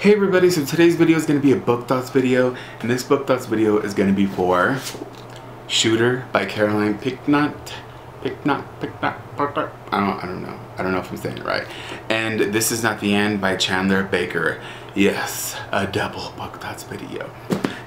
Hey everybody, so today's video is going to be a book thoughts video, and this book thoughts video is going to be for Shooter by Caroline Picknott. I don't know if I'm saying it right. And This Is Not the End by Chandler Baker. Yes, a double book thoughts video.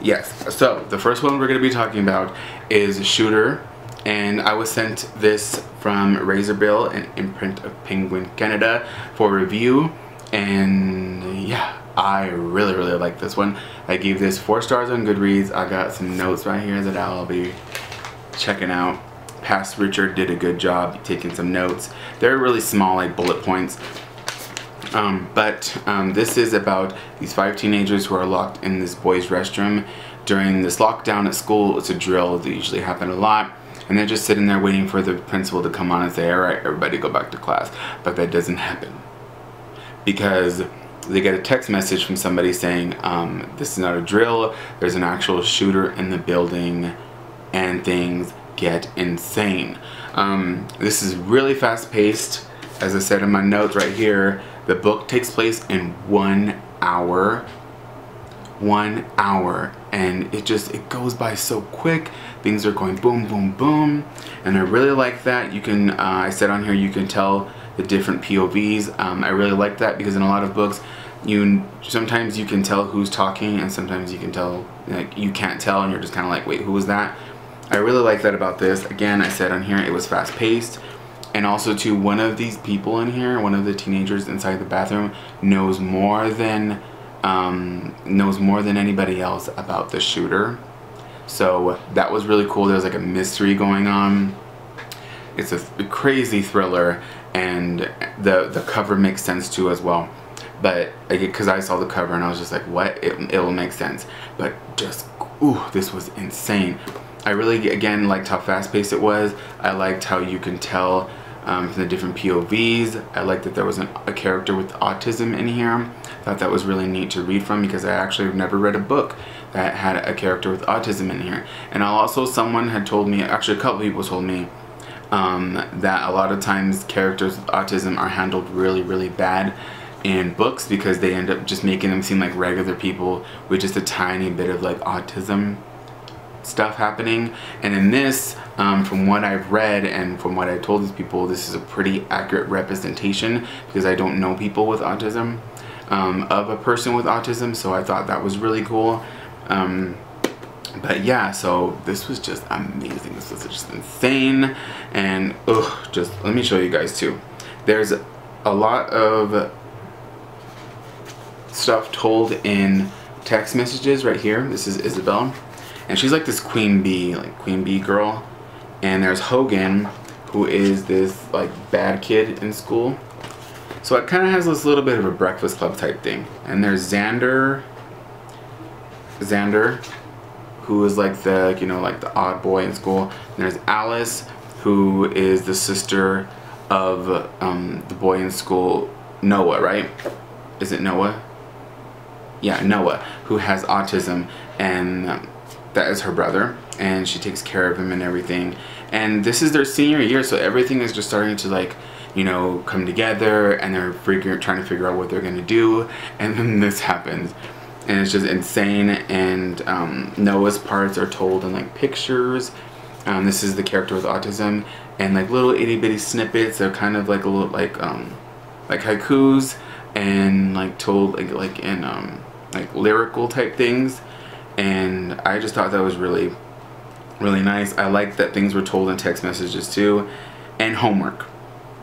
Yes, so the first one we're going to be talking about is Shooter, and I was sent this from Razorbill, an imprint of Penguin Canada, for review. And yeah, I really like this one. I gave this 4 stars on Goodreads. I got some notes right here that I'll be checking out. Past Richard did a good job taking some notes. They're really small, like bullet points. This is about these 5 teenagers who are locked in this boys' restroom during this lockdown at school. It's a drill that usually happen a lot. And they're just sitting there waiting for the principal to come on and say, alright, everybody go back to class. But that doesn't happen, because they get a text message from somebody saying, this is not a drill, there's an actual shooter in the building, and things get insane. This is really fast paced. As I said in my notes right here, the book takes place in 1 hour. 1 hour, and it goes by so quick. Things are going boom boom boom, and I really like that. You can I said on here you can tell the different POVs. I really like that, because in a lot of books sometimes you can tell who's talking, and sometimes you can tell, like, you can't tell, and you're just kind of like, wait, who was that? I really like that about this. Again, I said on here it was fast paced, and also too, one of these people in here, one of the teenagers inside the bathroom, knows more than anybody else about the shooter. So that was really cool. There's like a mystery going on. It's a crazy thriller, and the cover makes sense too as well. But because I saw the cover and I was just like, what? It will make sense. But just, ooh, this was insane. I really, again, liked how fast-paced it was. I liked how you can tell from the different POVs. I liked that there was a character with autism in here. Thought that was really neat to read from, because I actually have never read a book that had a character with autism in here. And also, someone had told me, actually a couple people told me, that a lot of times characters with autism are handled really bad in books, because they end up just making them seem like regular people with just a tiny bit of like autism stuff happening. And in this, from what I've read and from what I told these people, this is a pretty accurate representation, because I don't know people with autism, of a person with autism, so I thought that was really cool. But yeah, so this was just amazing. This was just insane. And just let me show you guys too. There's a lot of stuff told in text messages right here. This is Isabel, and she's like this queen bee girl. And there's Hogan, who is this like bad kid in school. So it kind of has this little bit of a Breakfast Club type thing. And there's Xander, who is like the, like the odd boy in school. And there's Alice, who is the sister of the boy in school, Noah, right? Is it Noah? Yeah, Noah, who has autism, and that is her brother, and she takes care of him and everything. And this is their senior year, so everything is just starting to, like, come together, and they're trying to figure out what they're gonna do, and then this happens. And it's just insane. And Noah's parts are told in like pictures. This is the character with autism, and like little itty bitty snippets. They're kind of like a little like haikus, and like told like in like lyrical type things. And I just thought that was really nice. I like that things were told in text messages too, and homework.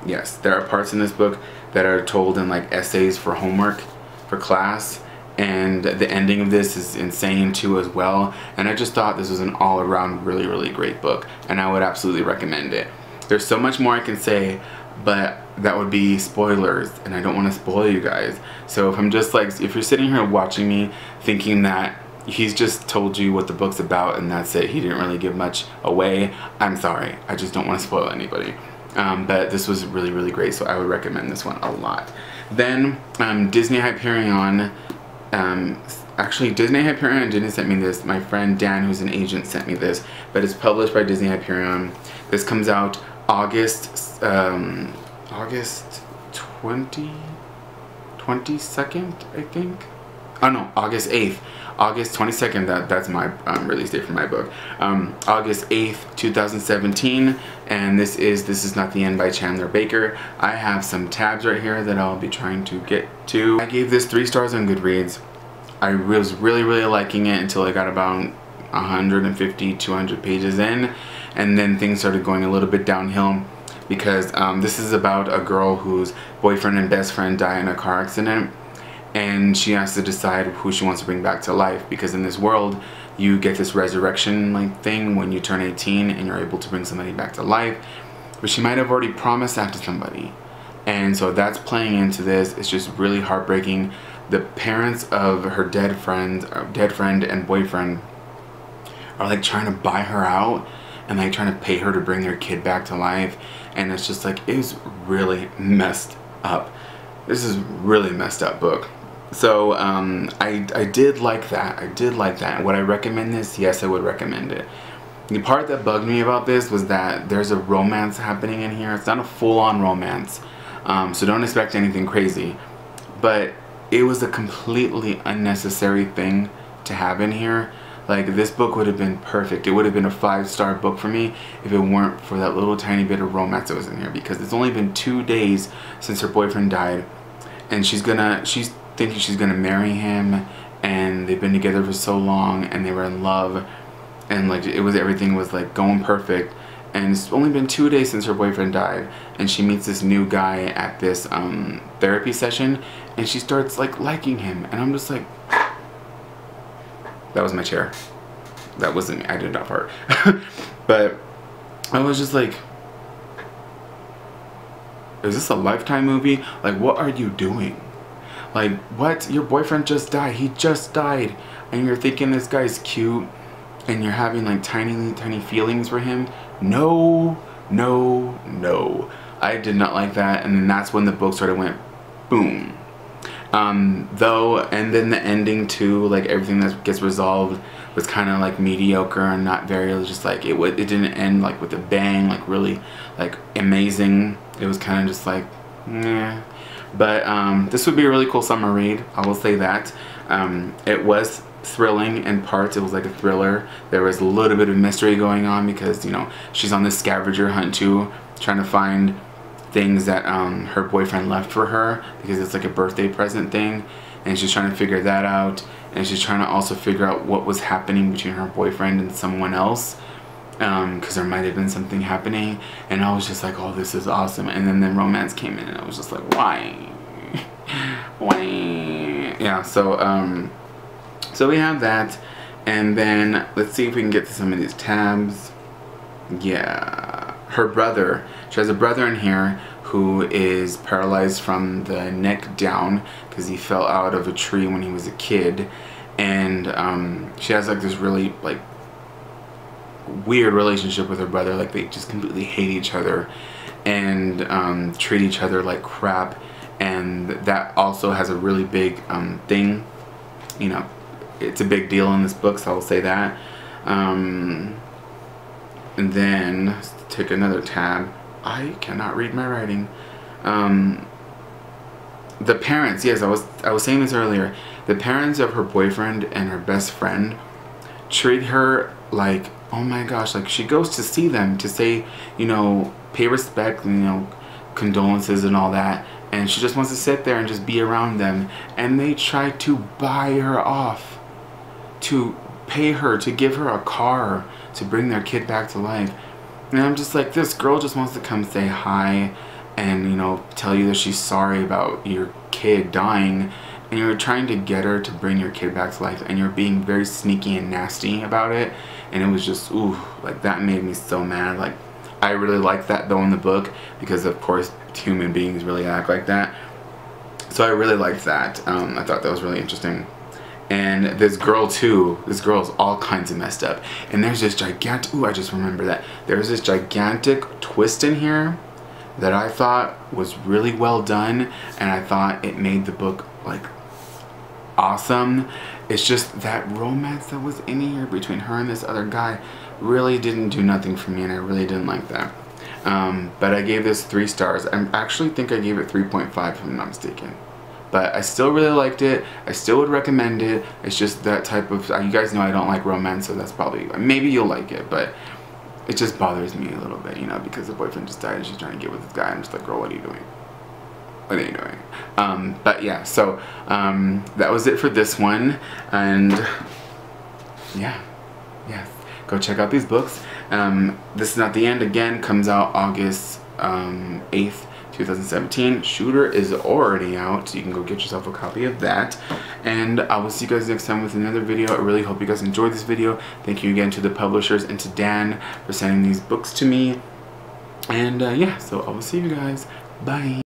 Yes, there are parts in this book that are told in like essays for homework for class. And the ending of this is insane too as well. And I just thought this was an all-around really great book, and I would absolutely recommend it. There's so much more I can say, but that would be spoilers, and I don't want to spoil you guys. So if I'm just like, if you're sitting here watching me thinking that he's just told you what the book's about and that's it, he didn't really give much away, I'm sorry. I just don't want to spoil anybody. But this was really great, so I would recommend this one a lot. Then Disney Hyperion. Actually, Disney Hyperion didn't send me this. My friend Dan, who's an agent, sent me this, but it's published by Disney Hyperion. This comes out August 22nd, I think. Oh no, August 8th. August 22nd, that's my release date for my book. August 8th, 2017, and this is Not the End by Chandler Baker. I have some tabs right here that I'll be trying to get to. I gave this 3 stars on Goodreads. I was really liking it until I got about 150, 200 pages in, and then things started going a little bit downhill because this is about a girl whose boyfriend and best friend die in a car accident. And she has to decide who she wants to bring back to life, because in this world you get this resurrection like thing when you turn 18 and you're able to bring somebody back to life, but she might have already promised that to somebody, and so that's playing into this. It's just really heartbreaking. The parents of her dead friend and boyfriend are like trying to buy her out and like trying to pay her to bring their kid back to life, and it's just like, it was really messed up. This is really messed up book. So I did like that. I did like that. Would I recommend this? Yes, I would recommend it. The part that bugged me about this was that there's a romance happening in here. It's not a full-on romance, so don't expect anything crazy. But it was a completely unnecessary thing to have in here. Like, this book would have been perfect. It would have been a 5-star book for me if it weren't for that little tiny bit of romance that was in here, because it's only been 2 days since her boyfriend died, and she's thinking she's gonna marry him, and they've been together for so long, and they were in love, and like everything was like going perfect, and it's only been 2 days since her boyfriend died, and she meets this new guy at this therapy session, and she starts like liking him, and I'm just like, that was my chair. That wasn't me. I did not fart. But I was just like, is this a Lifetime movie? Like, what are you doing? Like, what? Your boyfriend just died. He just died. And you're thinking this guy's cute, and you're having like tiny feelings for him. No, no, no. I did not like that. And then that's when the book sort of went boom. And then the ending too, like everything that gets resolved was kind of like mediocre and not very, just like it didn't end like with a bang, like really like amazing. It was kind of just like, meh. But this would be a really cool summer read, I will say that. It was thrilling in parts. It was like a thriller. There was a little bit of mystery going on because, you know, she's on this scavenger hunt too, trying to find things that her boyfriend left for her, because it's like a birthday present thing, and she's trying to figure that out, and she's trying to also figure out what was happening between her boyfriend and someone else, because there might have been something happening. And I was just like, oh, this is awesome. And then the romance came in, and I was just like, why? Yeah, so we have that, and then let's see if we can get to some of these tabs. Yeah, her brother, she has a brother in here who is paralyzed from the neck down because he fell out of a tree when he was a kid, and she has like this really like weird relationship with her brother. Like, they just completely hate each other and treat each other like crap, and that also has a really big thing, you know, it's a big deal in this book, so I will say that. And then let's take another tab. I cannot read my writing. The parents, yes, I was saying this earlier. The parents of her boyfriend and her best friend treat her like, oh my gosh, like she goes to see them to say, you know, pay respect, you know, condolences and all that, and she just wants to sit there and just be around them, and they try to buy her off, to pay her, to give her a car to bring their kid back to life. And I'm just like, this girl just wants to come say hi and, you know, tell you that she's sorry about your kid dying, and you're trying to get her to bring your kid back to life, and you're being very sneaky and nasty about it. And it was just, ooh, like that made me so mad. Like, I really liked that though in the book, because of course human beings really act like that. So I really liked that. I thought that was really interesting. And this girl too, this girl's all kinds of messed up. And there's this gigantic, ooh, I just remember that. There's this gigantic twist in here that I thought was really well done, and I thought it made the book like awesome. It's just that romance that was in here between her and this other guy really didn't do nothing for me, and I really didn't like that. But I gave this 3 stars. I actually think I gave it 3.5 if I'm not mistaken. but I still really liked it. I still would recommend it. It's just that type of, you guys know I don't like romance, so that's probably, maybe you'll like it, but it just bothers me a little bit, you know, because the boyfriend just died and she's trying to get with this guy. I'm just like, girl, what are you doing? What are you doing? But yeah, so that was it for this one, and yeah, go check out these books. This Is Not the End, again, comes out August 8th, 2017. Shooter is already out, so you can go get yourself a copy of that. And I will see you guys next time with another video. I really hope you guys enjoyed this video. Thank you again to the publishers and to Dan for sending these books to me. And yeah, so I will see you guys. Bye.